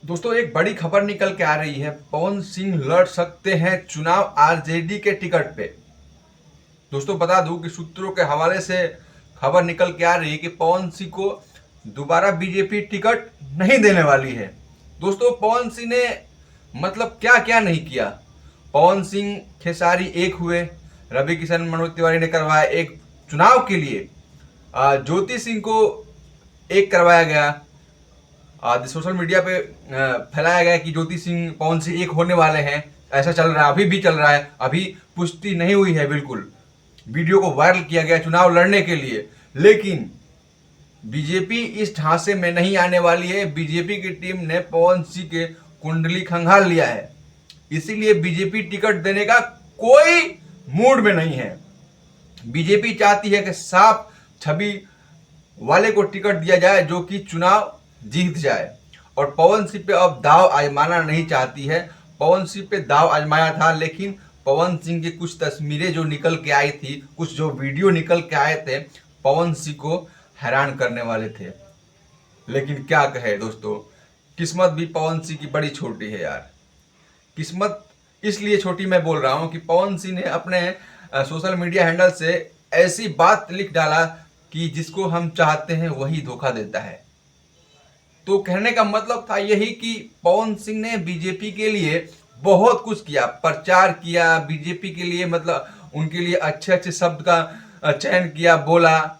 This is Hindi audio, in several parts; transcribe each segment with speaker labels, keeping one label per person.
Speaker 1: दोस्तों एक बड़ी खबर निकल के आ रही है। पवन सिंह लड़ सकते हैं चुनाव आरजेडी के टिकट पे। दोस्तों बता दूं कि सूत्रों के हवाले से खबर निकल के आ रही है कि पवन सिंह को दोबारा बीजेपी टिकट नहीं देने वाली है। दोस्तों पवन सिंह ने मतलब क्या क्या नहीं किया। पवन सिंह खेसारी एक हुए, रवि किशन मनोज तिवारी ने करवाया एक चुनाव के लिए, ज्योति सिंह को एक करवाया गया। आज सोशल मीडिया पे फैलाया गया कि ज्योति सिंह पवन सिंह एक होने वाले हैं। ऐसा चल रहा है, अभी भी चल रहा है, अभी पुष्टि नहीं हुई है। बिल्कुल वीडियो को वायरल किया गया चुनाव लड़ने के लिए। लेकिन बीजेपी इस ढांचे में नहीं आने वाली है। बीजेपी की टीम ने पवन सिंह के कुंडली खंगाल लिया है, इसीलिए बीजेपी टिकट देने का कोई मूड में नहीं है। बीजेपी चाहती है कि साफ छवि वाले को टिकट दिया जाए जो कि चुनाव जीत जाए, और पवन सिंह पे अब दाव आजमाना नहीं चाहती है। पवन सिंह पे दाव आजमाया था, लेकिन पवन सिंह की कुछ तस्वीरें जो निकल के आई थी, कुछ जो वीडियो निकल के आए थे, पवन सिंह को हैरान करने वाले थे। लेकिन क्या कहे दोस्तों, किस्मत भी पवन सिंह की बड़ी छोटी है यार। किस्मत इसलिए छोटी मैं बोल रहा हूं कि पवन सिंह ने अपने सोशल मीडिया हैंडल से ऐसी बात लिख डाला कि जिसको हम चाहते हैं वही धोखा देता है। तो कहने का मतलब था यही कि पवन सिंह ने बीजेपी के लिए बहुत कुछ किया, प्रचार किया बीजेपी के लिए, मतलब उनके लिए अच्छे अच्छे शब्द का चयन किया, बोला।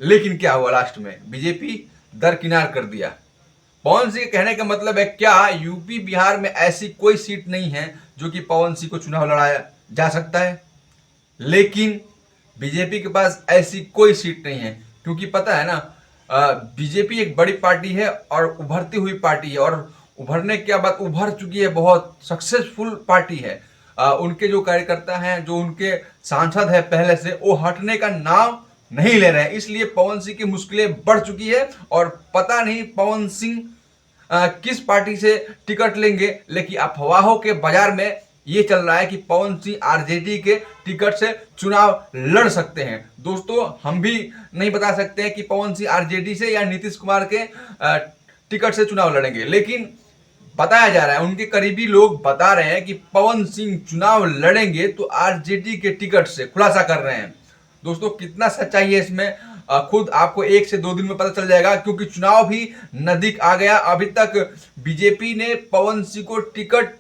Speaker 1: लेकिन क्या हुआ, लास्ट में बीजेपी दरकिनार कर दिया। पवन सिंह के कहने का मतलब है क्या, यूपी बिहार में ऐसी कोई सीट नहीं है जो कि पवन सिंह को चुनाव लड़ाया जा सकता है। लेकिन बीजेपी के पास ऐसी कोई सीट नहीं है, क्योंकि पता है ना, बीजेपी एक बड़ी पार्टी है और उभरती हुई पार्टी है, और उभरने के बाद उभर चुकी है, बहुत सक्सेसफुल पार्टी है। उनके जो कार्यकर्ता हैं, जो उनके सांसद है पहले से, वो हटने का नाम नहीं ले रहे हैं। इसलिए पवन सिंह की मुश्किलें बढ़ चुकी है, और पता नहीं पवन सिंह किस पार्टी से टिकट लेंगे। लेकिन अफवाहों के बाजार में ये चल रहा है कि पवन सिंह आरजेडी के टिकट से चुनाव लड़ सकते हैं। दोस्तों हम भी नहीं बता सकते हैं कि पवन सिंह आरजेडी से या नीतीश कुमार के टिकट से चुनाव लड़ेंगे, लेकिन बताया जा रहा है, उनके करीबी लोग बता रहे हैं कि पवन सिंह चुनाव लड़ेंगे तो आरजेडी के टिकट से, खुलासा कर रहे हैं। दोस्तों कितना सच्चाई है इसमें खुद आपको 1 से 2 दिन में पता चल जाएगा, क्योंकि चुनाव भी नजदीक आ गया। अभी तक बीजेपी ने पवन सिंह को टिकट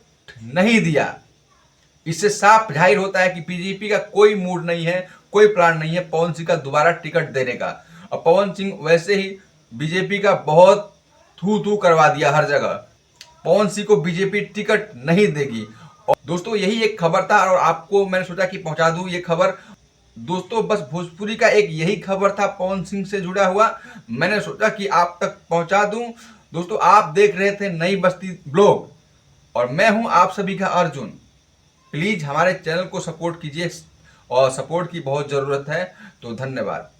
Speaker 1: नहीं दिया। इससे साफ जाहिर होता है कि बीजेपी का कोई मूड नहीं है, कोई प्लान नहीं है पवन सिंह का दोबारा टिकट देने का। और पवन सिंह वैसे ही बीजेपी का बहुत थू थू करवा दिया हर जगह। पवन सिंह को बीजेपी टिकट नहीं देगी। और दोस्तों यही एक खबर था, और आपको मैंने सोचा कि पहुंचा दूं ये खबर। दोस्तों बस भोजपुरी का एक यही खबर था पवन सिंह से जुड़ा हुआ, मैंने सोचा कि आप तक पहुंचा दूं। दोस्तों आप देख रहे थे नई बस्ती ब्लॉग, और मैं हूं आप सभी का अर्जुन। प्लीज हमारे चैनल को सपोर्ट कीजिए, और सपोर्ट की बहुत जरूरत है। तो धन्यवाद।